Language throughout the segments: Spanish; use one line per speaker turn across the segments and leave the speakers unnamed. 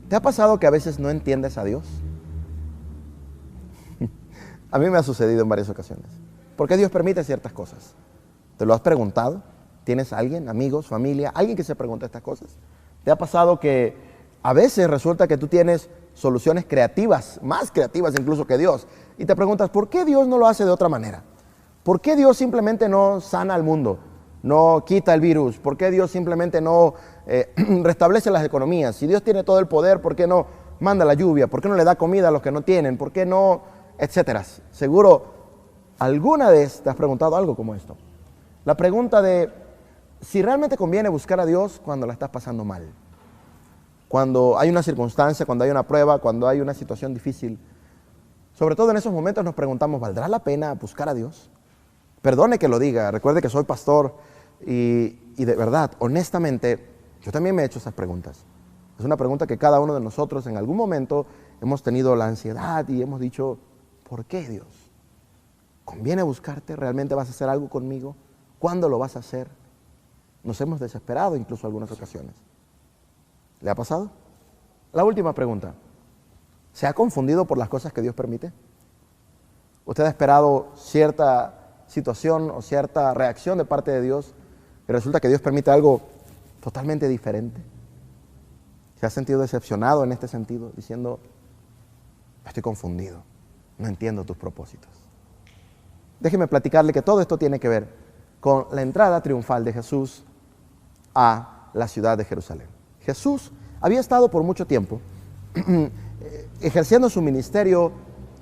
¿Te ha pasado que a veces no entiendes a Dios? A mí me ha sucedido en varias ocasiones. ¿Por qué Dios permite ciertas cosas? ¿Te lo has preguntado? ¿Tienes alguien, amigos, familia, alguien que se pregunta estas cosas? ¿Te ha pasado que a veces resulta que tú tienes soluciones creativas, más creativas incluso que Dios, y te preguntas, ¿por qué Dios no lo hace de otra manera? ¿Por qué Dios simplemente no sana al mundo, no quita el virus? ¿Por qué Dios simplemente no restablece las economías? Si Dios tiene todo el poder, ¿por qué no manda la lluvia? ¿Por qué no le da comida a los que no tienen? ¿Por qué no? Etcétera. Seguro alguna vez te has preguntado algo como esto. La pregunta de si realmente conviene buscar a Dios cuando la estás pasando mal. Cuando hay una circunstancia, cuando hay una prueba, cuando hay una situación difícil. Sobre todo en esos momentos nos preguntamos, ¿valdrá la pena buscar a Dios? Perdone que lo diga, recuerde que soy pastor y de verdad, honestamente, yo también me he hecho esas preguntas. Es una pregunta que cada uno de nosotros en algún momento hemos tenido la ansiedad y hemos dicho, ¿por qué Dios? ¿Conviene buscarte? ¿Realmente vas a hacer algo conmigo? ¿Cuándo lo vas a hacer? Nos hemos desesperado incluso en algunas ocasiones. ¿Le ha pasado? La última pregunta. ¿Se ha confundido por las cosas que Dios permite? ¿Usted ha esperado cierta situación o cierta reacción de parte de Dios y resulta que Dios permite algo totalmente diferente? ¿Se ha sentido decepcionado en este sentido, diciendo, estoy confundido, no entiendo tus propósitos? Déjeme platicarle que todo esto tiene que ver con la entrada triunfal de Jesús a la ciudad de Jerusalén. Jesús había estado por mucho tiempo ejerciendo su ministerio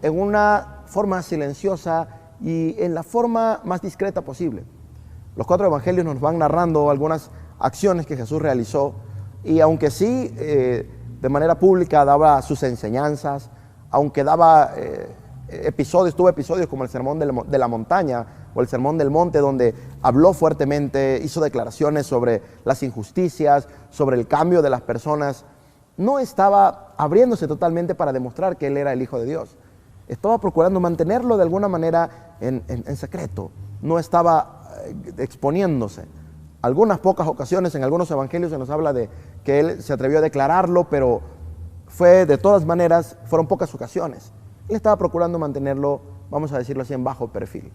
en una forma silenciosa y en la forma más discreta posible. Los 4 evangelios nos van narrando algunas acciones que Jesús realizó y aunque sí de manera pública daba sus enseñanzas, aunque daba tuvo episodios como el sermón de la montaña o el sermón del monte, donde habló fuertemente, hizo declaraciones sobre las injusticias, sobre el cambio de las personas. No estaba abriéndose totalmente para demostrar que Él era el Hijo de Dios. Estaba procurando mantenerlo de alguna manera en secreto. No estaba exponiéndose. Algunas pocas ocasiones en algunos evangelios se nos habla de que Él se atrevió a declararlo, pero de todas maneras, fueron pocas ocasiones. Él estaba procurando mantenerlo, vamos a decirlo así, en bajo perfil.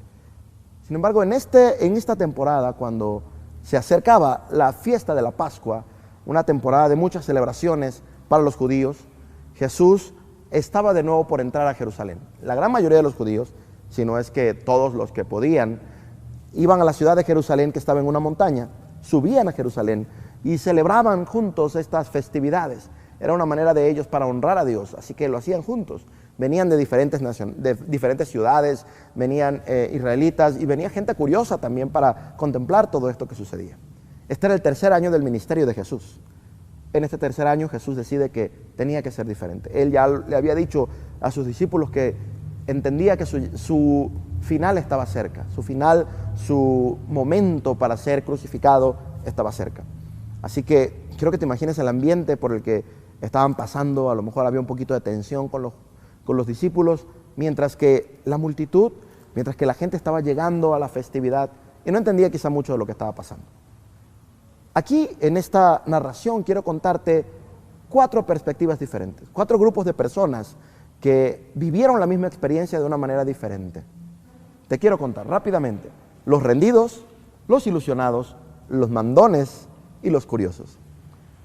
Sin embargo, en esta temporada, cuando se acercaba la fiesta de la Pascua, una temporada de muchas celebraciones para los judíos, Jesús estaba de nuevo por entrar a Jerusalén. La gran mayoría de los judíos, si no es que todos los que podían, iban a la ciudad de Jerusalén, que estaba en una montaña, subían a Jerusalén y celebraban juntos estas festividades. Era una manera de ellos para honrar a Dios, así que lo hacían juntos. Venían de diferentes ciudades, venían israelitas y venía gente curiosa también para contemplar todo esto que sucedía. Este era el 3er año del ministerio de Jesús. En este 3er año Jesús decide que tenía que ser diferente. Él ya le había dicho a sus discípulos que entendía que su final estaba cerca, su momento para ser crucificado estaba cerca. Así que quiero que te imagines el ambiente por el que estaban pasando. A lo mejor había un poquito de tensión con los discípulos, mientras que la multitud, mientras que la gente estaba llegando a la festividad y no entendía quizá mucho de lo que estaba pasando. Aquí en esta narración quiero contarte 4 perspectivas diferentes, 4 grupos de personas que vivieron la misma experiencia de una manera diferente. Te quiero contar rápidamente: los rendidos, los ilusionados, los mandones y los curiosos.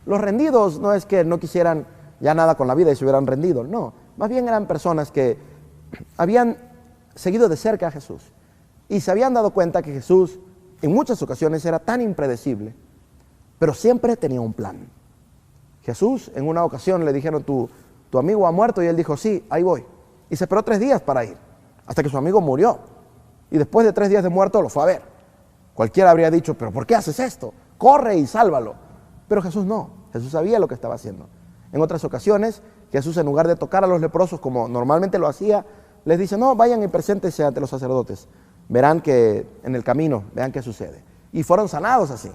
Los rendidos no es que no quisieran ya nada con la vida y se hubieran rendido, no, más bien eran personas que habían seguido de cerca a Jesús y se habían dado cuenta que Jesús en muchas ocasiones era tan impredecible, pero siempre tenía un plan. Jesús en una ocasión le dijeron, tu amigo ha muerto, y él dijo, sí, ahí voy. Y se esperó 3 días para ir, hasta que su amigo murió. Y después de 3 días de muerto lo fue a ver. Cualquiera habría dicho, pero ¿por qué haces esto? Corre y sálvalo. Pero Jesús no, Jesús sabía lo que estaba haciendo. En otras ocasiones, Jesús, en lugar de tocar a los leprosos como normalmente lo hacía, les dice, no, vayan y preséntense ante los sacerdotes. Verán que en el camino, vean qué sucede. Y fueron sanados así.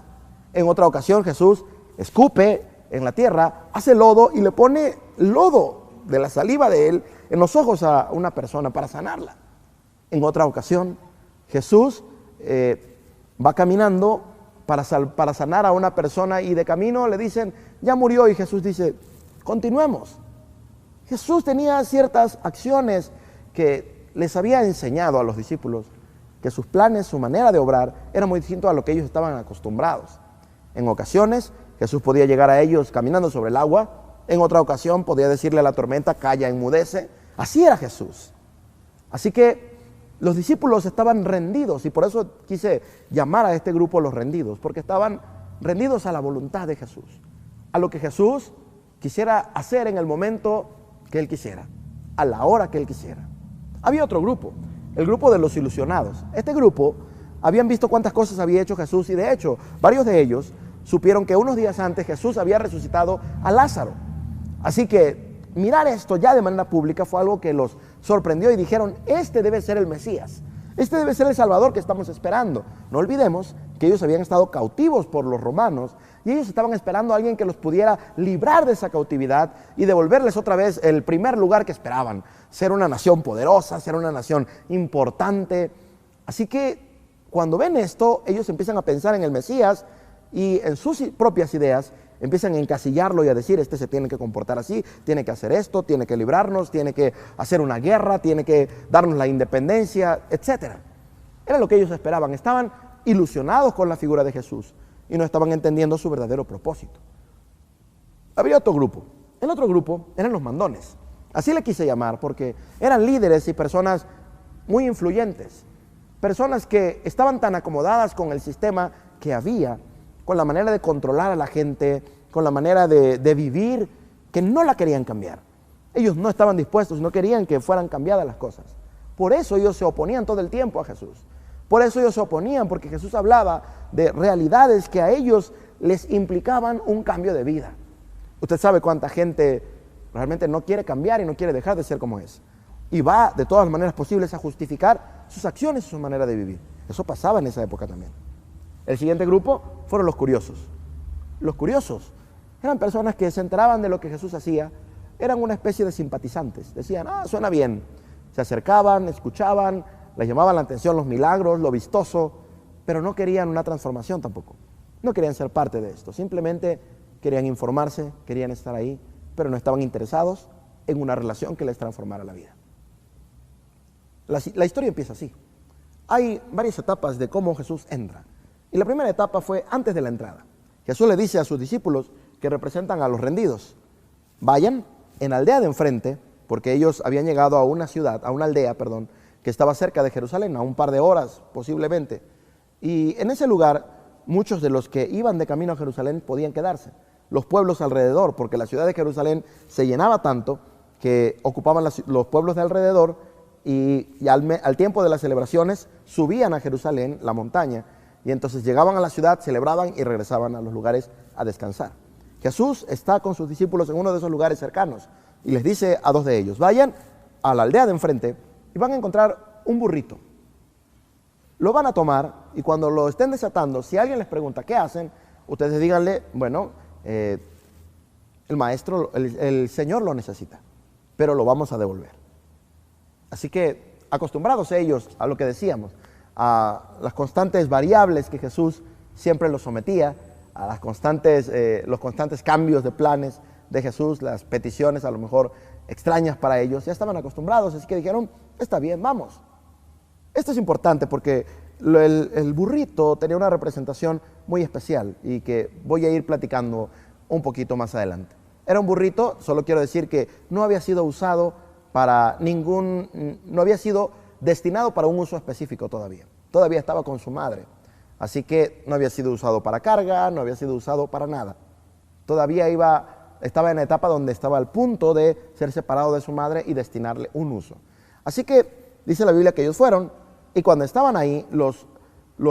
En otra ocasión, Jesús escupe en la tierra, hace lodo y le pone lodo de la saliva de él en los ojos a una persona para sanarla. En otra ocasión, Jesús va caminando para sanar a una persona y de camino le dicen, ya murió, y Jesús dice, Continuemos. Jesús tenía ciertas acciones que les había enseñado a los discípulos, que sus planes, su manera de obrar, era muy distinto a lo que ellos estaban acostumbrados. En ocasiones, Jesús podía llegar a ellos caminando sobre el agua. En otra ocasión, podía decirle a la tormenta, calla, enmudece. Así era Jesús. Así que los discípulos estaban rendidos, y por eso quise llamar a este grupo los rendidos, porque estaban rendidos a la voluntad de Jesús, a lo que Jesús quisiera hacer en el momento que Él quisiera, a la hora que Él quisiera. Había otro grupo, el grupo de los ilusionados. Este grupo habían visto cuántas cosas había hecho Jesús, y de hecho, varios de ellos supieron que unos días antes Jesús había resucitado a Lázaro. Así que mirar esto ya de manera pública fue algo que los sorprendió y dijeron, este debe ser el Mesías, este debe ser el Salvador que estamos esperando. No olvidemos que ellos habían estado cautivos por los romanos y ellos estaban esperando a alguien que los pudiera librar de esa cautividad y devolverles otra vez el primer lugar que esperaban, ser una nación poderosa, ser una nación importante. Así que cuando ven esto, ellos empiezan a pensar en el Mesías y en sus propias ideas empiezan a encasillarlo y a decir, este se tiene que comportar así, tiene que hacer esto, tiene que librarnos, tiene que hacer una guerra, tiene que darnos la independencia, etc. Era lo que ellos esperaban. Estaban ilusionados con la figura de Jesús y no estaban entendiendo su verdadero propósito. Había otro grupo. El otro grupo eran los mandones. Así le quise llamar porque eran líderes y personas muy influyentes. Personas que estaban tan acomodadas con el sistema que había, con la manera de controlar a la gente, con la manera de vivir, que no la querían cambiar. Ellos no estaban dispuestos, no querían que fueran cambiadas las cosas. Por eso ellos se oponían todo el tiempo a Jesús. Por eso ellos se oponían, porque Jesús hablaba de realidades que a ellos les implicaban un cambio de vida. Usted sabe cuánta gente realmente no quiere cambiar y no quiere dejar de ser como es. Y va de todas las maneras posibles a justificar sus acciones y su manera de vivir. Eso pasaba en esa época también. El siguiente grupo fueron los curiosos. Los curiosos eran personas que se enteraban de lo que Jesús hacía, eran una especie de simpatizantes. Decían, suena bien. Se acercaban, escuchaban, les llamaban la atención los milagros, lo vistoso, pero no querían una transformación tampoco. No querían ser parte de esto. Simplemente querían informarse, querían estar ahí, pero no estaban interesados en una relación que les transformara la vida. La historia empieza así. Hay varias etapas de cómo Jesús entra. Y la primera etapa fue antes de la entrada. Jesús le dice a sus discípulos que representan a los rendidos, vayan en la aldea de enfrente, porque ellos habían llegado a una ciudad, a una aldea, perdón, que estaba cerca de Jerusalén, a un par de horas posiblemente. Y en ese lugar, muchos de los que iban de camino a Jerusalén podían quedarse. Los pueblos alrededor, porque la ciudad de Jerusalén se llenaba tanto que ocupaban los pueblos de alrededor y al tiempo de las celebraciones subían a Jerusalén, la montaña, y entonces llegaban a la ciudad, celebraban y regresaban a los lugares a descansar. Jesús está con sus discípulos en uno de esos lugares cercanos y les dice a dos de ellos, vayan a la aldea de enfrente y van a encontrar un burrito. Lo van a tomar y cuando lo estén desatando, si alguien les pregunta qué hacen, ustedes díganle, bueno, el maestro, el Señor lo necesita, pero lo vamos a devolver. Así que acostumbrados ellos a lo que decíamos, a las constantes variables que Jesús siempre los sometía, a los constantes cambios de planes de Jesús, las peticiones a lo mejor extrañas para ellos, ya estaban acostumbrados, así que dijeron, está bien, vamos. Esto es importante porque el burrito tenía una representación muy especial y que voy a ir platicando un poquito más adelante. Era un burrito, solo quiero decir que no había sido usado para no había sido destinado para un uso específico todavía. Todavía estaba con su madre. Así que no había sido usado para carga, no había sido usado para nada. Todavía estaba en la etapa donde estaba al punto de ser separado de su madre y destinarle un uso. Así que dice la Biblia que ellos fueron y cuando estaban ahí, los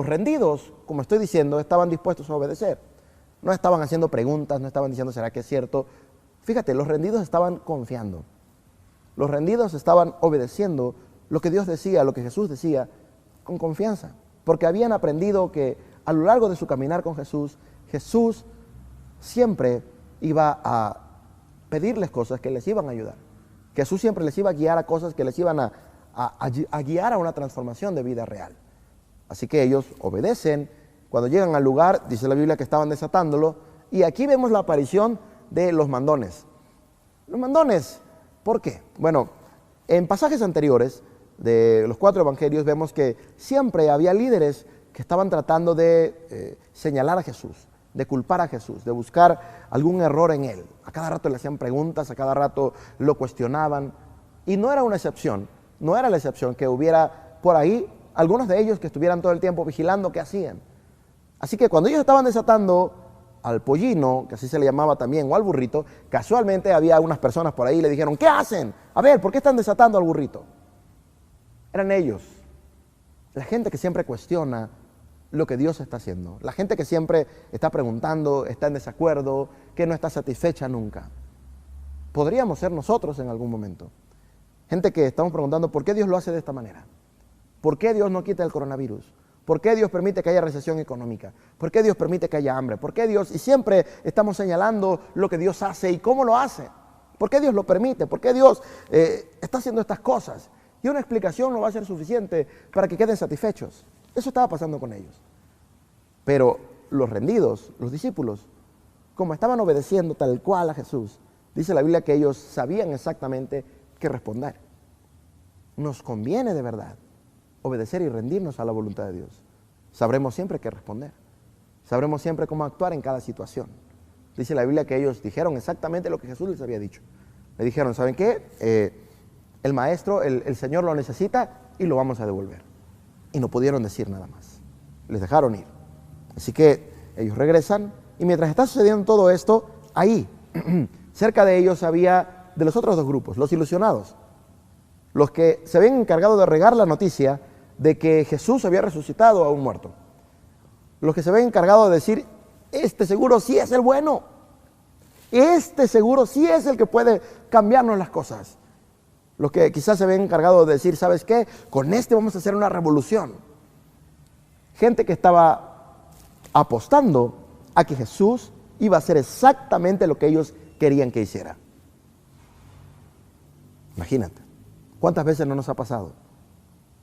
rendidos, como estoy diciendo, estaban dispuestos a obedecer. No estaban haciendo preguntas, no estaban diciendo, ¿será que es cierto? Fíjate, los rendidos estaban confiando. Los rendidos estaban obedeciendo lo que Dios decía, lo que Jesús decía, con confianza. Porque habían aprendido que a lo largo de su caminar con Jesús, Jesús siempre iba a pedirles cosas que les iban a ayudar. Jesús siempre les iba a guiar a cosas que les iban a guiar a una transformación de vida real. Así que ellos obedecen. Cuando llegan al lugar, dice la Biblia que estaban desatándolo. Y aquí vemos la aparición de los mandones. Los mandones. ¿Por qué? Bueno, en pasajes anteriores de los 4 evangelios vemos que siempre había líderes que estaban tratando de señalar a Jesús, de culpar a Jesús, de buscar algún error en él. A cada rato le hacían preguntas, a cada rato lo cuestionaban. Y no era una excepción, no era la excepción que hubiera por ahí algunos de ellos que estuvieran todo el tiempo vigilando qué hacían. Así que cuando ellos estaban desatando al pollino, que así se le llamaba también, o al burrito, casualmente había unas personas por ahí y le dijeron, ¿qué hacen? A ver, ¿por qué están desatando al burrito? Eran ellos, la gente que siempre cuestiona lo que Dios está haciendo, la gente que siempre está preguntando, está en desacuerdo, que no está satisfecha nunca. Podríamos ser nosotros en algún momento. Gente que estamos preguntando, ¿por qué Dios lo hace de esta manera? ¿Por qué Dios no quita el coronavirus? ¿Por qué Dios permite que haya recesión económica? ¿Por qué Dios permite que haya hambre? ¿Por qué Dios? Y siempre estamos señalando lo que Dios hace y cómo lo hace. ¿Por qué Dios lo permite? ¿Por qué Dios está haciendo estas cosas? Y una explicación no va a ser suficiente para que queden satisfechos. Eso estaba pasando con ellos. Pero los rendidos, los discípulos, como estaban obedeciendo tal cual a Jesús, dice la Biblia que ellos sabían exactamente qué responder. Nos conviene de verdad obedecer y rendirnos a la voluntad de Dios. Sabremos siempre qué responder. Sabremos siempre cómo actuar en cada situación. Dice la Biblia que ellos dijeron exactamente lo que Jesús les había dicho. Le dijeron, ¿saben qué? El maestro, el Señor lo necesita y lo vamos a devolver. Y no pudieron decir nada más. Les dejaron ir. Así que ellos regresan y mientras está sucediendo todo esto, ahí, cerca de ellos había de los otros 2 grupos, los ilusionados, los que se habían encargado de regar la noticia de que Jesús había resucitado a un muerto. Los que se habían encargado de decir, este seguro sí es el bueno, este seguro sí es el que puede cambiarnos las cosas. Los que quizás se habían encargado de decir, ¿sabes qué? Con este vamos a hacer una revolución. Gente que estaba apostando a que Jesús iba a hacer exactamente lo que ellos querían que hiciera. Imagínate, ¿cuántas veces no nos ha pasado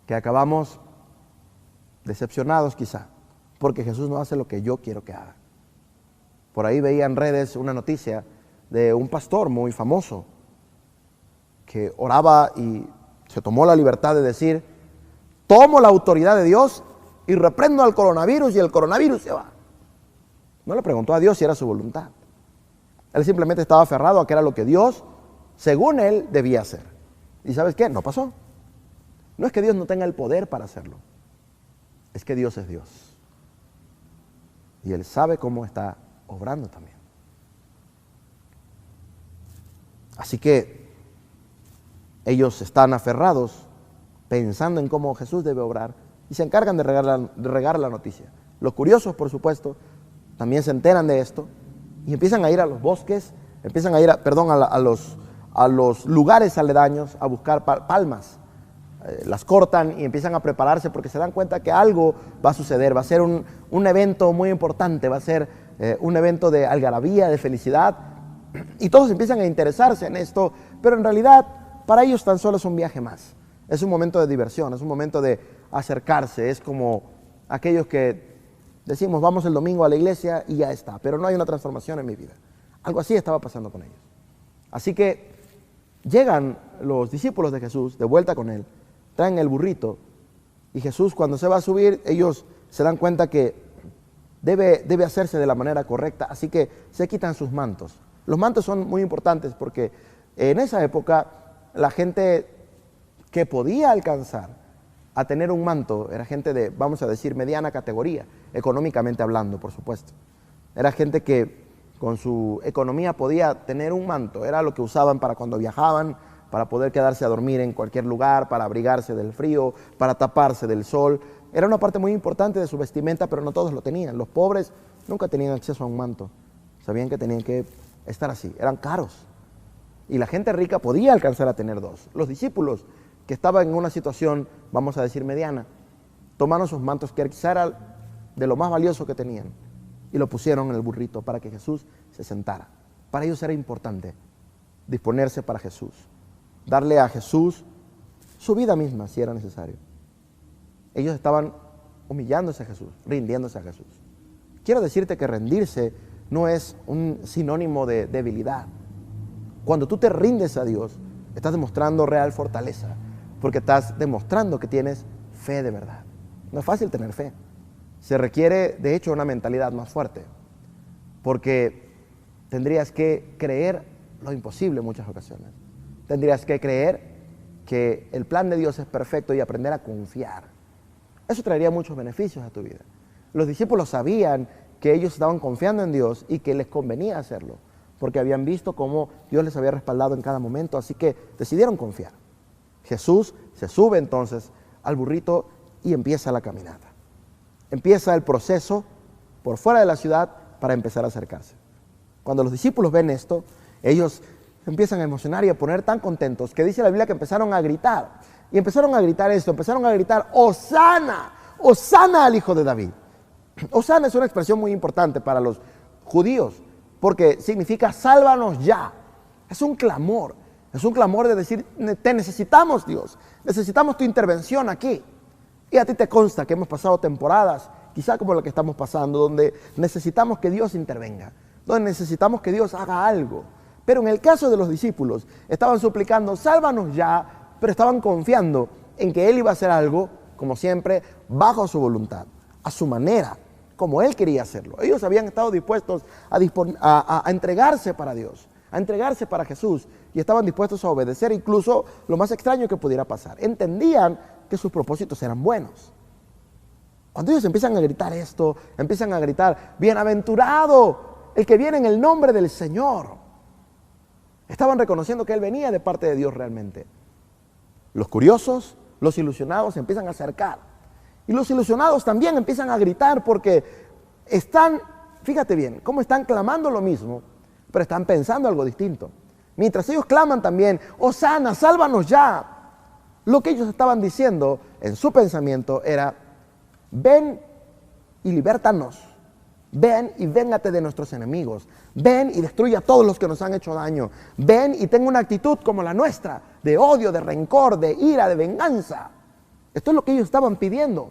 que acabamos decepcionados quizá porque Jesús no hace lo que yo quiero que haga? Por ahí veía en redes una noticia de un pastor muy famoso que oraba y se tomó la libertad de decir, tomo la autoridad de Dios y reprendo al coronavirus y el coronavirus se va. No le preguntó a Dios si era su voluntad. Él simplemente estaba aferrado a que era lo que Dios, según él, debía hacer. ¿Y sabes qué? No pasó. No es que Dios no tenga el poder para hacerlo. Es que Dios es Dios. Y Él sabe cómo está obrando también. Así que ellos están aferrados, pensando en cómo Jesús debe obrar, y se encargan de regar la noticia. Los curiosos, por supuesto, también se enteran de esto, y empiezan a ir a los bosques, empiezan a ir a los lugares aledaños a buscar palmas. Las cortan y empiezan a prepararse porque se dan cuenta que algo va a suceder, va a ser un evento muy importante, va a ser un evento de algarabía, de felicidad, y todos empiezan a interesarse en esto, pero en realidad para ellos tan solo es un viaje más, es un momento de diversión, es un momento de acercarse, es como aquellos que decimos vamos el domingo a la iglesia y ya está, pero no hay una transformación en mi vida. Algo así estaba pasando con ellos. Así que llegan los discípulos de Jesús de vuelta con él, traen el burrito y Jesús cuando se va a subir, ellos se dan cuenta que debe hacerse de la manera correcta, así que se quitan sus mantos. Los mantos son muy importantes porque en esa época la gente que podía alcanzar a tener un manto era gente de, vamos a decir, mediana categoría, económicamente hablando, por supuesto. Era gente que con su economía podía tener un manto, era lo que usaban para cuando viajaban, para poder quedarse a dormir en cualquier lugar, para abrigarse del frío, para taparse del sol. Era una parte muy importante de su vestimenta, pero no todos lo tenían. Los pobres nunca tenían acceso a un manto. Sabían que tenían que estar así, eran caros. Y la gente rica podía alcanzar a tener 2. Los discípulos que estaban en una situación, vamos a decir, mediana, tomaron sus mantos, que quizá era de lo más valioso que tenían, y lo pusieron en el burrito para que Jesús se sentara. Para ellos era importante disponerse para Jesús, darle a Jesús su vida misma si era necesario. Ellos estaban humillándose a Jesús, rindiéndose a Jesús. Quiero decirte que rendirse no es un sinónimo de debilidad. Cuando tú te rindes a Dios, estás demostrando real fortaleza, porque estás demostrando que tienes fe de verdad. No es fácil tener fe. Se requiere, de hecho, una mentalidad más fuerte, porque tendrías que creer lo imposible en muchas ocasiones. Tendrías que creer que el plan de Dios es perfecto y aprender a confiar. Eso traería muchos beneficios a tu vida. Los discípulos sabían que ellos estaban confiando en Dios y que les convenía hacerlo, porque habían visto cómo Dios les había respaldado en cada momento, así que decidieron confiar. Jesús se sube entonces al burrito y empieza la caminata. Empieza el proceso por fuera de la ciudad para empezar a acercarse. Cuando los discípulos ven esto, ellos empiezan a emocionar y a poner tan contentos que dice la Biblia que empezaron a gritar. Y empezaron a gritar esto, empezaron a gritar, ¡Hosana! ¡Hosana al Hijo de David! Hosana es una expresión muy importante para los judíos, porque significa sálvanos ya. Es un clamor de decir, te necesitamos, Dios, necesitamos tu intervención aquí. Y a ti te consta que hemos pasado temporadas, quizá como la que estamos pasando, donde necesitamos que Dios intervenga, donde necesitamos que Dios haga algo. Pero en el caso de los discípulos, estaban suplicando, sálvanos ya, pero estaban confiando en que Él iba a hacer algo, como siempre, bajo su voluntad, a su manera, como Él quería hacerlo. Ellos habían estado dispuestos a entregarse para Dios, a entregarse para Jesús, y estaban dispuestos a obedecer incluso lo más extraño que pudiera pasar. Entendían que sus propósitos eran buenos. Cuando ellos empiezan a gritar esto, empiezan a gritar, bienaventurado el que viene en el nombre del Señor. Estaban reconociendo que Él venía de parte de Dios realmente. Los curiosos, los ilusionados se empiezan a acercar. Y los ilusionados también empiezan a gritar porque están, fíjate bien, cómo están clamando lo mismo, pero están pensando algo distinto. Mientras ellos claman también, Hosana, sálvanos ya. Lo que ellos estaban diciendo en su pensamiento era, ven y libértanos. Ven y véngate de nuestros enemigos. Ven y destruye a todos los que nos han hecho daño. Ven y ten una actitud como la nuestra, de odio, de rencor, de ira, de venganza. Esto es lo que ellos estaban pidiendo.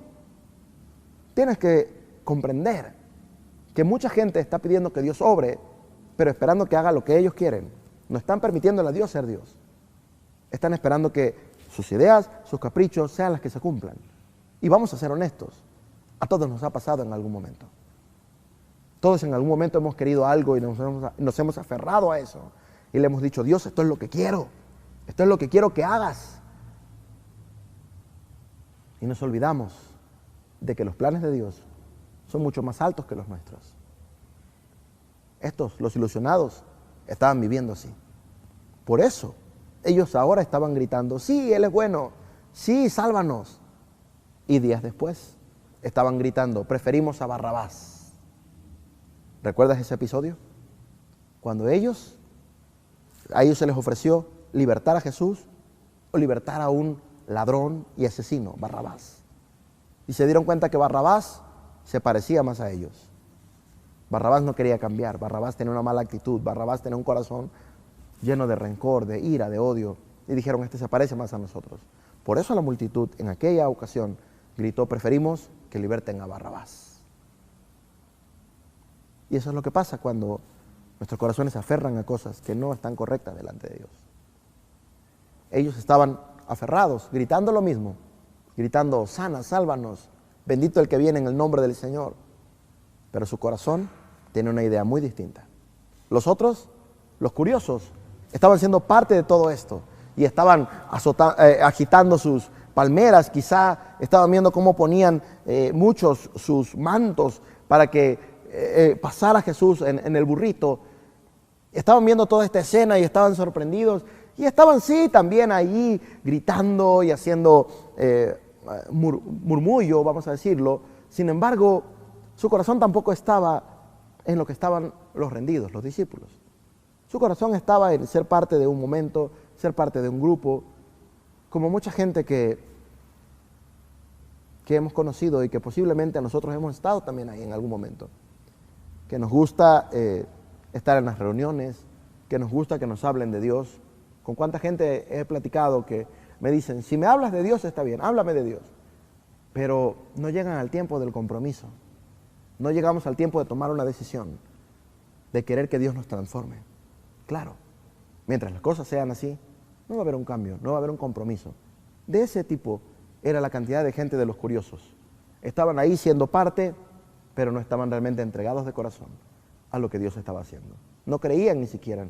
Tienes que comprender que mucha gente está pidiendo que Dios obre, pero esperando que haga lo que ellos quieren. No están permitiéndole a Dios ser Dios. Están esperando que sus ideas, sus caprichos sean las que se cumplan. Y vamos a ser honestos, a todos nos ha pasado en algún momento. Todos en algún momento hemos querido algo y nos hemos aferrado a eso. Y le hemos dicho, Dios, esto es lo que quiero. Esto es lo que quiero que hagas. Y nos olvidamos de que los planes de Dios son mucho más altos que los nuestros. Estos, los ilusionados, estaban viviendo así. Por eso, ellos ahora estaban gritando, sí, Él es bueno, sí, sálvanos. Y días después, estaban gritando, preferimos a Barrabás. ¿Recuerdas ese episodio? Cuando a ellos se les ofreció libertar a Jesús o libertar a un ladrón y asesino, Barrabás. Y se dieron cuenta que Barrabás se parecía más a ellos. Barrabás no quería cambiar, Barrabás tenía una mala actitud, Barrabás tenía un corazón lleno de rencor, de ira, de odio. Y dijeron, este se parece más a nosotros. Por eso la multitud en aquella ocasión gritó, preferimos que liberten a Barrabás. Y eso es lo que pasa cuando nuestros corazones se aferran a cosas que no están correctas delante de Dios. Ellos estaban aferrados, gritando lo mismo, gritando, Hosana, sálvanos, bendito el que viene en el nombre del Señor. Pero su corazón tiene una idea muy distinta. Los otros, los curiosos, estaban siendo parte de todo esto y estaban agitando sus palmeras, quizá estaban viendo cómo ponían muchos sus mantos para que pasara Jesús en el burrito. Estaban viendo toda esta escena y estaban sorprendidos y estaban sí también ahí gritando y haciendo murmullo, vamos a decirlo. Sin embargo, su corazón tampoco estaba en lo que estaban los rendidos, los discípulos. Su corazón estaba en ser parte de un momento, ser parte de un grupo, como mucha gente que hemos conocido y que posiblemente nosotros hemos estado también ahí en algún momento. Que nos gusta estar en las reuniones, que nos gusta que nos hablen de Dios. Con cuánta gente he platicado que me dicen, si me hablas de Dios está bien, háblame de Dios. Pero no llegan al tiempo del compromiso. No llegamos al tiempo de tomar una decisión, de querer que Dios nos transforme. Claro, Mientras las cosas sean así, no va a haber un cambio, no va a haber un compromiso. De ese tipo era la cantidad de gente de los curiosos. Estaban ahí siendo parte, pero no estaban realmente entregados de corazón a lo que Dios estaba haciendo. No creían ni siquiera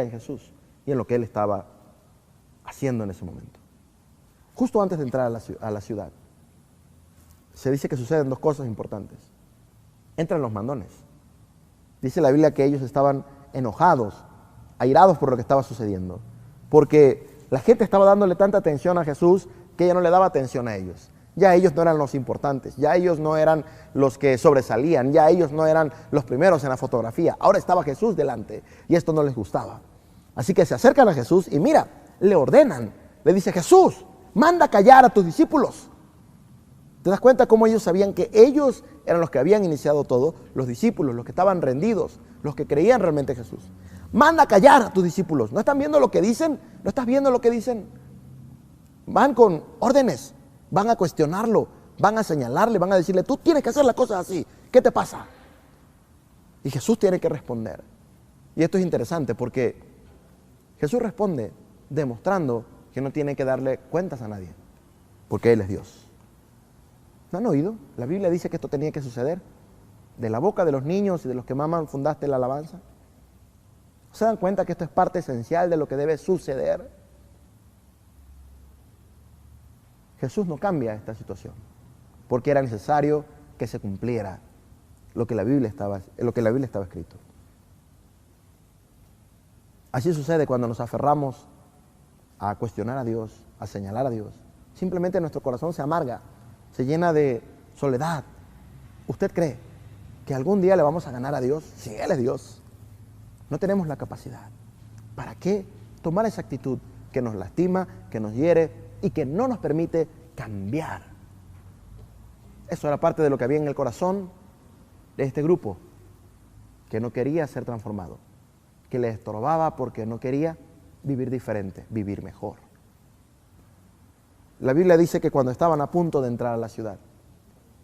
en Jesús y en lo que Él estaba haciendo en ese momento. Justo antes de entrar a la ciudad, se dice que suceden dos cosas importantes. Entran los mandones. Dice la Biblia que ellos estaban enojados, airados por lo que estaba sucediendo, porque la gente estaba dándole tanta atención a Jesús que ella no le daba atención a ellos. Ya ellos no eran los importantes, ya ellos no eran los que sobresalían, ya ellos no eran los primeros en la fotografía. Ahora estaba Jesús delante y esto no les gustaba. Así que se acercan a Jesús y mira, le ordenan, le dice: Jesús, manda callar a tus discípulos. ¿Te das cuenta cómo ellos sabían que ellos eran los que habían iniciado todo? Los discípulos, los que estaban rendidos, los que creían realmente en Jesús. Manda callar a tus discípulos. ¿No están viendo lo que dicen? ¿No estás viendo lo que dicen? Van con órdenes, van a cuestionarlo, van a señalarle, van a decirle: tú tienes que hacer las cosas así, ¿qué te pasa? Y Jesús tiene que responder. Y esto es interesante porque Jesús responde demostrando que no tiene que darle cuentas a nadie, porque Él es Dios. ¿No han oído? La Biblia dice que esto tenía que suceder de la boca de los niños y de los que maman fundaste la alabanza. ¿Se dan cuenta que esto es parte esencial de lo que debe suceder? Jesús no cambia esta situación, porque era necesario que se cumpliera lo que en la Biblia estaba escrito. Así sucede cuando nos aferramos a cuestionar a Dios, a señalar a Dios. Simplemente nuestro corazón se amarga, se llena de soledad. ¿Usted cree que algún día le vamos a ganar a Dios? Si Él es Dios. No tenemos la capacidad. ¿Para qué tomar esa actitud que nos lastima, que nos hiere y que no nos permite cambiar? Eso era parte de lo que había en el corazón de este grupo, que no quería ser transformado, que le estorbaba porque no quería vivir diferente, vivir mejor. La Biblia dice que cuando estaban a punto de entrar a la ciudad,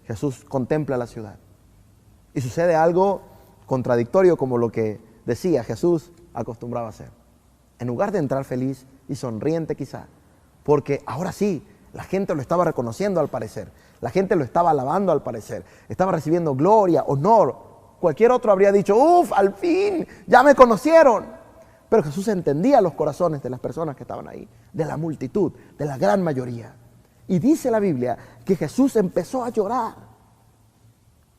Jesús contempla la ciudad y sucede algo contradictorio como lo que decía Jesús acostumbraba a hacer. En lugar de entrar feliz y sonriente quizá, porque ahora sí, la gente lo estaba reconociendo al parecer, la gente lo estaba alabando al parecer, estaba recibiendo gloria, honor. Cualquier otro habría dicho: ¡uf, al fin, ya me conocieron! Pero Jesús entendía los corazones de las personas que estaban ahí, de la multitud, de la gran mayoría. Y dice la Biblia que Jesús empezó a llorar.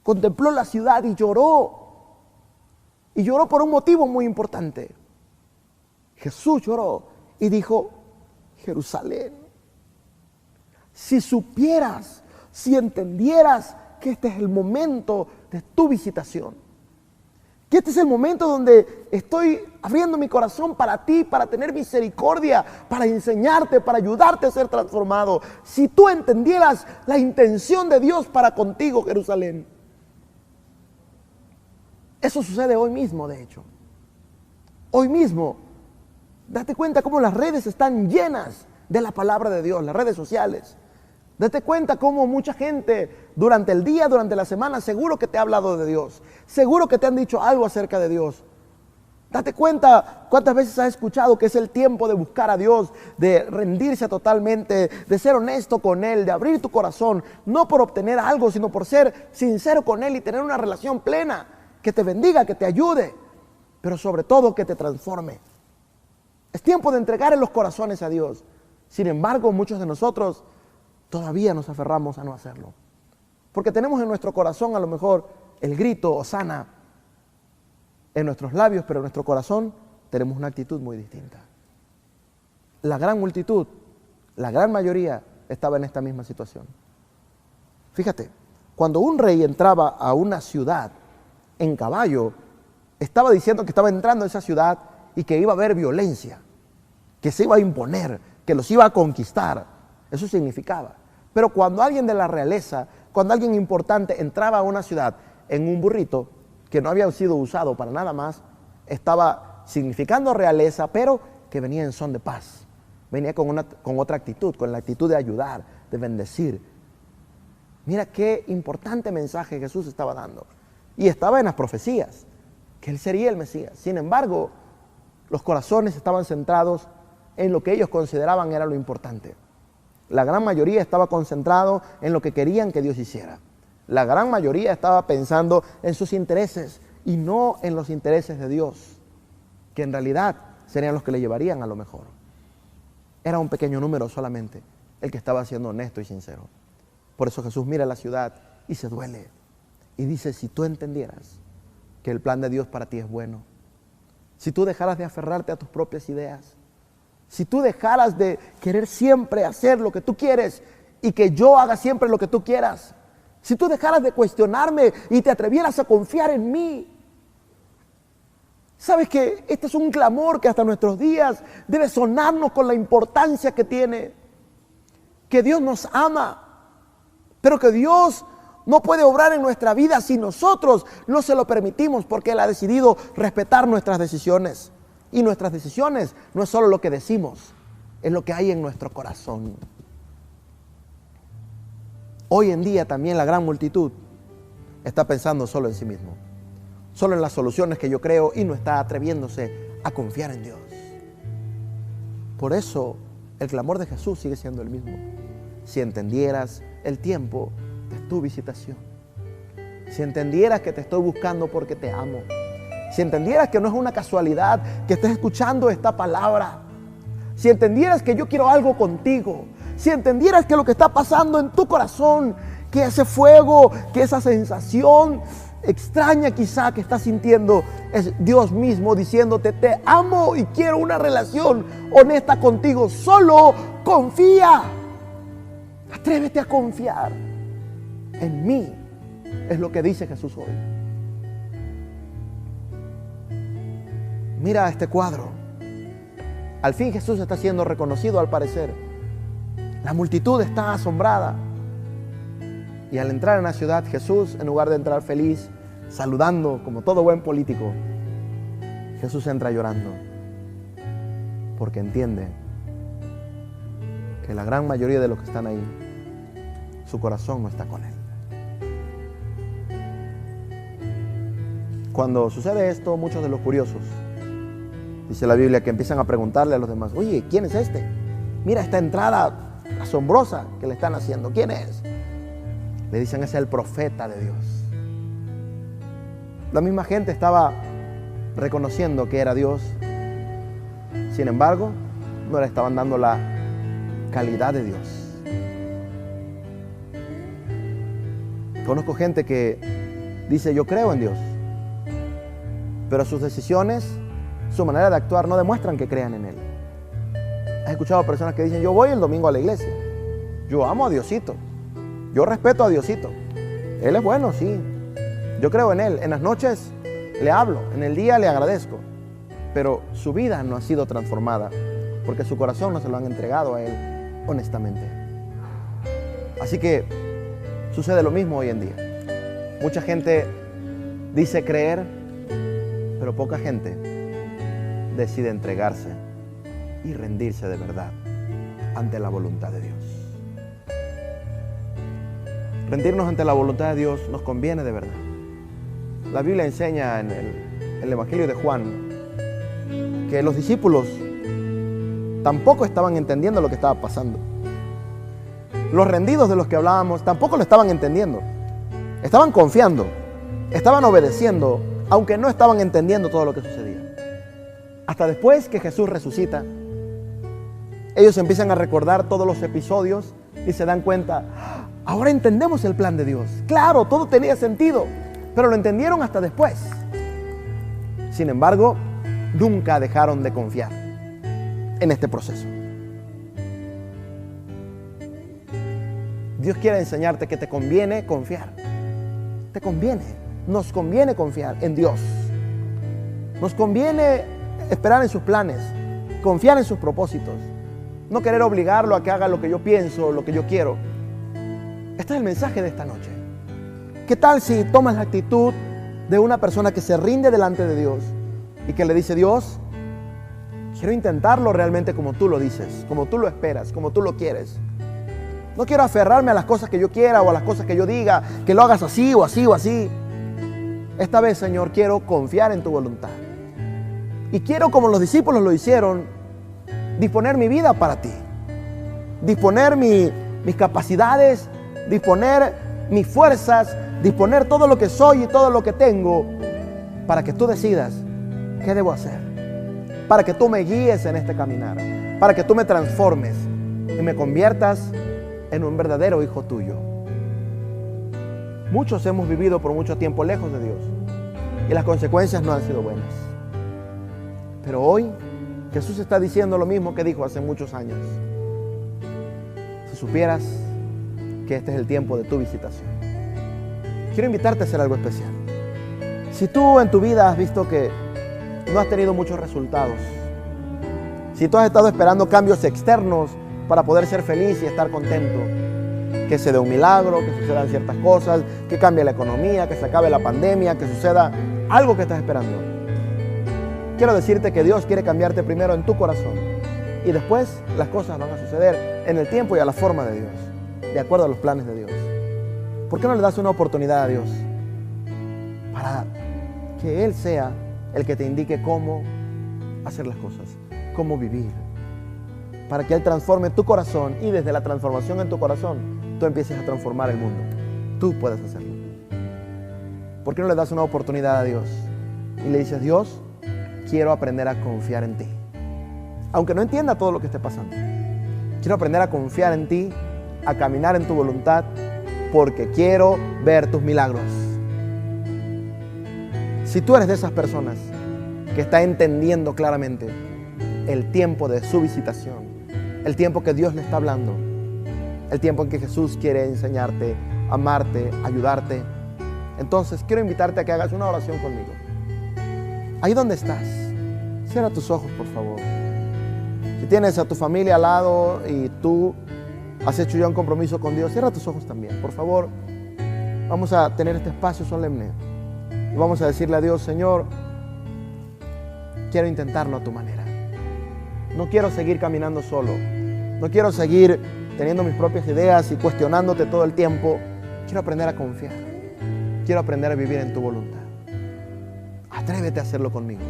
Contempló la ciudad y lloró. Y lloró por un motivo muy importante. Jesús lloró y dijo: Jerusalén, si supieras, si entendieras que este es el momento de tu visitación, que este es el momento donde estoy abriendo mi corazón para ti, para tener misericordia, para enseñarte, para ayudarte a ser transformado. Si tú entendieras la intención de Dios para contigo, Jerusalén. Eso sucede hoy mismo, de hecho. Hoy mismo, date cuenta cómo las redes están llenas de la palabra de Dios, las redes sociales. Date cuenta cómo mucha gente durante el día, durante la semana, seguro que te ha hablado de Dios. Seguro que te han dicho algo acerca de Dios. Date cuenta cuántas veces has escuchado que es el tiempo de buscar a Dios, de rendirse totalmente, de ser honesto con Él, de abrir tu corazón, no por obtener algo, sino por ser sincero con Él y tener una relación plena, que te bendiga, que te ayude, pero sobre todo que te transforme. Es tiempo de entregar en los corazones a Dios. Sin embargo, muchos de nosotros todavía nos aferramos a no hacerlo, porque tenemos en nuestro corazón a lo mejor el grito Hosana en nuestros labios, pero en nuestro corazón tenemos una actitud muy distinta. La gran multitud, la gran mayoría estaba en esta misma situación. Fíjate, cuando un rey entraba a una ciudad en caballo, estaba diciendo que estaba entrando a esa ciudad y que iba a haber violencia, que se iba a imponer, que los iba a conquistar. Eso significaba. Pero cuando alguien de la realeza, cuando alguien importante entraba a una ciudad en un burrito que no había sido usado para nada más, estaba significando realeza, pero que venía en son de paz. Venía con otra actitud, con la actitud de ayudar, de bendecir. Mira qué importante mensaje Jesús estaba dando. Y estaba en las profecías, que Él sería el Mesías. Sin embargo, Los corazones estaban centrados en lo que ellos consideraban era lo importante. La gran mayoría estaba concentrado en lo que querían que Dios hiciera. La gran mayoría estaba pensando en sus intereses y no en los intereses de Dios, que en realidad serían los que le llevarían a lo mejor. Era un pequeño número solamente el que estaba siendo honesto y sincero. Por eso Jesús mira la ciudad y se duele y dice: si tú entendieras que el plan de Dios para ti es bueno, si tú dejaras de aferrarte a tus propias ideas, si tú dejaras de querer siempre hacer lo que tú quieres y que yo haga siempre lo que tú quieras, si tú dejaras de cuestionarme y te atrevieras a confiar en mí. ¿Sabes que este es un clamor que hasta nuestros días debe sonarnos con la importancia que tiene? Que Dios nos ama, pero que Dios no puede obrar en nuestra vida si nosotros no se lo permitimos, porque Él ha decidido respetar nuestras decisiones. Y nuestras decisiones no es solo lo que decimos, es lo que hay en nuestro corazón. Hoy en día también la gran multitud está pensando solo en sí mismo, solo en las soluciones que yo creo, y no está atreviéndose a confiar en Dios. Por eso el clamor de Jesús sigue siendo el mismo. Si entendieras el tiempo de tu visitación, si entendieras que te estoy buscando porque te amo, si entendieras que no es una casualidad que estés escuchando esta palabra, si entendieras que yo quiero algo contigo, si entendieras que lo que está pasando en tu corazón, que ese fuego, que esa sensación extraña quizá que estás sintiendo, es Dios mismo diciéndote: te amo y quiero una relación honesta contigo. Solo confía. Atrévete a confiar en mí, es lo que dice Jesús hoy. Mira este cuadro. Al fin Jesús está siendo reconocido, al parecer. La multitud está asombrada. Y al entrar en la ciudad, Jesús, en lugar de entrar feliz, saludando como todo buen político, Jesús entra llorando, porque entiende que la gran mayoría de los que están ahí, su corazón no está con Él. Cuando sucede esto, muchos de los curiosos, dice la Biblia, que empiezan a preguntarle a los demás: oye, ¿quién es este? Mira esta entrada asombrosa que le están haciendo. ¿Quién es? Le dicen: es el profeta de Dios. La misma gente estaba reconociendo que era Dios. Sin embargo, no le estaban dando la calidad de Dios. Conozco gente que dice: yo creo en Dios, pero sus decisiones, su manera de actuar no demuestran que crean en Él. Has escuchado personas que dicen: yo voy el domingo a la iglesia, yo amo a Diosito, yo respeto a Diosito, Él es bueno, sí, yo creo en Él, en las noches le hablo, en el día le agradezco, pero su vida no ha sido transformada porque su corazón no se lo han entregado a Él honestamente. Así que sucede lo mismo hoy en día. Mucha gente dice creer, pero poca gente decide entregarse y rendirse de verdad ante la voluntad de Dios. Rendirnos ante la voluntad de Dios nos conviene de verdad. La Biblia enseña en el Evangelio de Juan que los discípulos tampoco estaban entendiendo lo que estaba pasando. Los rendidos de los que hablábamos tampoco lo estaban entendiendo. Estaban confiando, estaban obedeciendo, aunque no estaban entendiendo todo lo que sucedía. Hasta después que Jesús resucita, ellos empiezan a recordar todos los episodios y se dan cuenta: ahora entendemos el plan de Dios. Claro, todo tenía sentido, pero lo entendieron hasta después. Sin embargo, nunca dejaron de confiar en este proceso. Dios quiere enseñarte que te conviene confiar. Te conviene, nos conviene confiar en Dios. Nos conviene esperar en sus planes, confiar en sus propósitos, no querer obligarlo a que haga lo que yo pienso, lo que yo quiero. Este es el mensaje de esta noche. ¿Qué tal si tomas la actitud de una persona que se rinde delante de Dios y que le dice: Dios, quiero intentarlo realmente como tú lo dices, como tú lo esperas, como tú lo quieres? No quiero aferrarme a las cosas que yo quiera o a las cosas que yo diga, que lo hagas así o así o así. Esta vez, Señor, quiero confiar en tu voluntad. Y quiero, como los discípulos lo hicieron, disponer mi vida para ti. Disponer mis capacidades, disponer mis fuerzas, disponer todo lo que soy y todo lo que tengo para que tú decidas qué debo hacer. Para que tú me guíes en este caminar. Para que tú me transformes y me conviertas en un verdadero hijo tuyo. Muchos hemos vivido por mucho tiempo lejos de Dios y las consecuencias no han sido buenas. Pero hoy Jesús está diciendo lo mismo que dijo hace muchos años. Si supieras que este es el tiempo de tu visitación. Quiero invitarte a hacer algo especial. Si tú en tu vida has visto que no has tenido muchos resultados, si tú has estado esperando cambios externos para poder ser feliz y estar contento, que se dé un milagro, que sucedan ciertas cosas, que cambie la economía, que se acabe la pandemia, que suceda algo que estás esperando, quiero decirte que Dios quiere cambiarte primero en tu corazón y después las cosas van a suceder en el tiempo y a la forma de Dios, de acuerdo a los planes de Dios. ¿Por qué no le das una oportunidad a Dios para que Él sea el que te indique cómo hacer las cosas, cómo vivir? Para que Él transforme tu corazón y desde la transformación en tu corazón tú empieces a transformar el mundo. Tú puedes hacerlo. ¿Por qué no le das una oportunidad a Dios? Y le dices: Dios, quiero aprender a confiar en ti. Aunque no entienda todo lo que esté pasando, quiero aprender a confiar en ti, a caminar en tu voluntad, porque quiero ver tus milagros. Si tú eres de esas personas que está entendiendo claramente el tiempo de su visitación, el tiempo que Dios le está hablando, el tiempo en que Jesús quiere enseñarte, amarte, ayudarte, entonces quiero invitarte a que hagas una oración conmigo. Ahí donde estás, cierra tus ojos, por favor. Si tienes a tu familia al lado y tú has hecho ya un compromiso con Dios, cierra tus ojos también, por favor. Vamos a tener este espacio solemne y vamos a decirle a Dios: Señor, quiero intentarlo a tu manera. No quiero seguir caminando solo. No quiero seguir teniendo mis propias ideas y cuestionándote todo el tiempo. Quiero aprender a confiar. Quiero aprender a vivir en tu voluntad. Atrévete a hacerlo conmigo.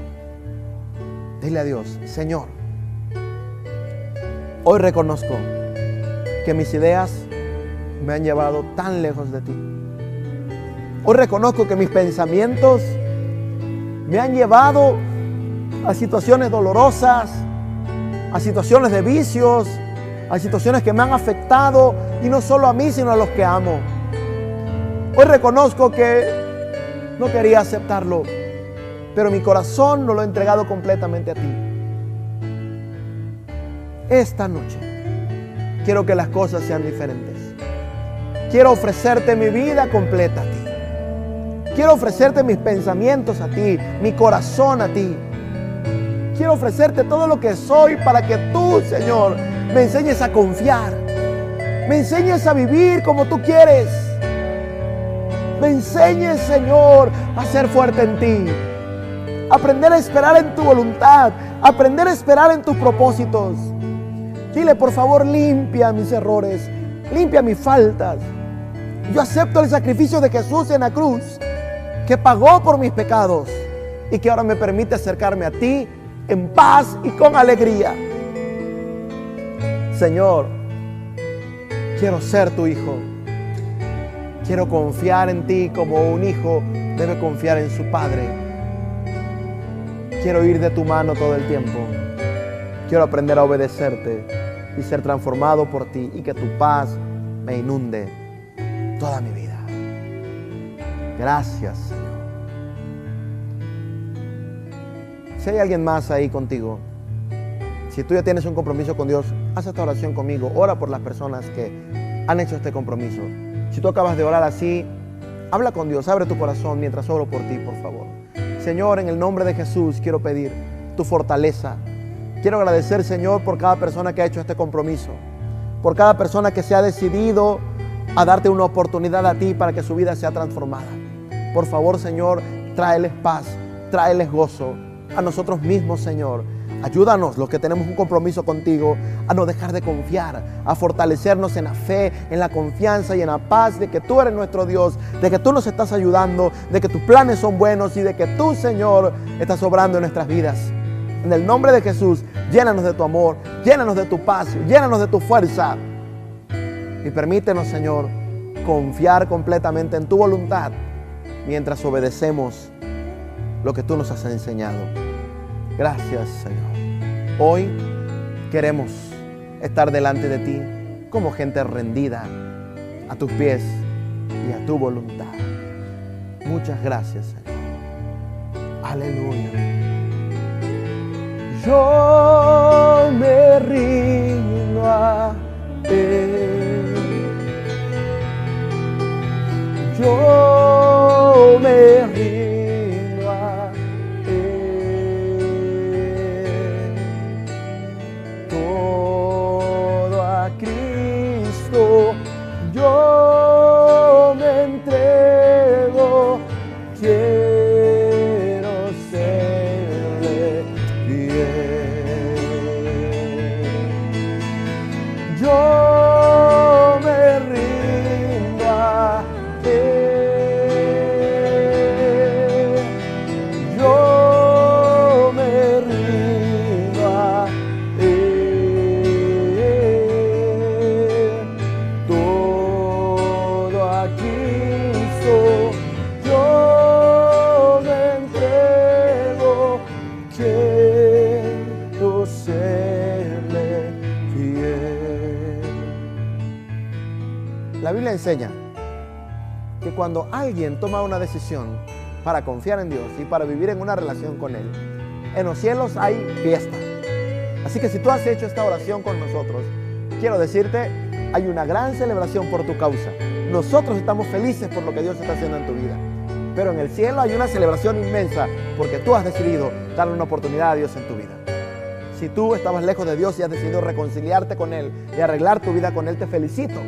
Dile a Dios: Señor, hoy reconozco que mis ideas me han llevado tan lejos de ti. Hoy reconozco que mis pensamientos me han llevado a situaciones dolorosas, a situaciones de vicios, a situaciones que me han afectado, y no solo a mí, sino a los que amo. Hoy reconozco que no quería aceptarlo, pero mi corazón no lo he entregado completamente a ti. Esta noche quiero que las cosas sean diferentes. Quiero ofrecerte mi vida completa a ti. Quiero ofrecerte mis pensamientos a ti, mi corazón a ti. Quiero ofrecerte todo lo que soy para que tú, Señor, me enseñes a confiar. Me enseñes a vivir como tú quieres. Me enseñes, Señor, a ser fuerte en ti. Aprender a esperar en tu voluntad. Aprender a esperar en tus propósitos. Dile, por favor, limpia mis errores. Limpia mis faltas. Yo acepto el sacrificio de Jesús en la cruz, que pagó por mis pecados y que ahora me permite acercarme a ti en paz y con alegría. Señor, quiero ser tu hijo. Quiero confiar en ti como un hijo debe confiar en su padre. Quiero ir de tu mano todo el tiempo. Quiero aprender a obedecerte y ser transformado por ti, y que tu paz me inunde toda mi vida. Gracias, Señor. Si hay alguien más ahí contigo, si tú ya tienes un compromiso con Dios, haz esta oración conmigo. Ora por las personas que han hecho este compromiso. Si tú acabas de orar así, habla con Dios, abre tu corazón mientras oro por ti, por favor. Señor, en el nombre de Jesús quiero pedir tu fortaleza. Quiero agradecer, Señor, por cada persona que ha hecho este compromiso, por cada persona que se ha decidido a darte una oportunidad a ti para que su vida sea transformada. Por favor, Señor, tráeles paz, tráeles gozo a nosotros mismos, Señor. Ayúdanos, los que tenemos un compromiso contigo, a no dejar de confiar, a fortalecernos en la fe, en la confianza y en la paz de que tú eres nuestro Dios, de que tú nos estás ayudando, de que tus planes son buenos y de que tú, Señor, estás obrando en nuestras vidas. En el nombre de Jesús, llénanos de tu amor, llénanos de tu paz, llénanos de tu fuerza. Y permítenos, Señor, confiar completamente en tu voluntad mientras obedecemos lo que tú nos has enseñado. Gracias, Señor. Hoy queremos estar delante de ti como gente rendida a tus pies y a tu voluntad. Muchas gracias, Señor. Aleluya. Yo me rindo a Él. Yo me rindo a Él. Todo a Cristo yo me entrego. Quiero serle fiel. Yo me rindo a Él. Yo me rindo a Él. Todo a Cristo yo me entrego. Quiero serle fiel. La Biblia enseña que cuando alguien toma una decisión para confiar en Dios y para vivir en una relación con Él, en los cielos hay fiesta. Así que si tú has hecho esta oración con nosotros, quiero decirte, hay una gran celebración por tu causa. Nosotros estamos felices por lo que Dios está haciendo en tu vida. Pero en el cielo hay una celebración inmensa porque tú has decidido darle una oportunidad a Dios en tu vida. Si tú estabas lejos de Dios y has decidido reconciliarte con Él y arreglar tu vida con Él, te felicito.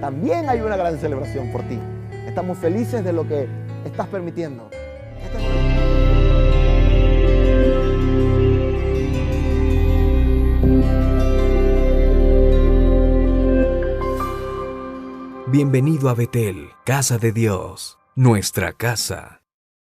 También hay una gran celebración por ti. Estamos felices de lo que estás permitiendo.
Bienvenido a Betel, casa de Dios, nuestra casa.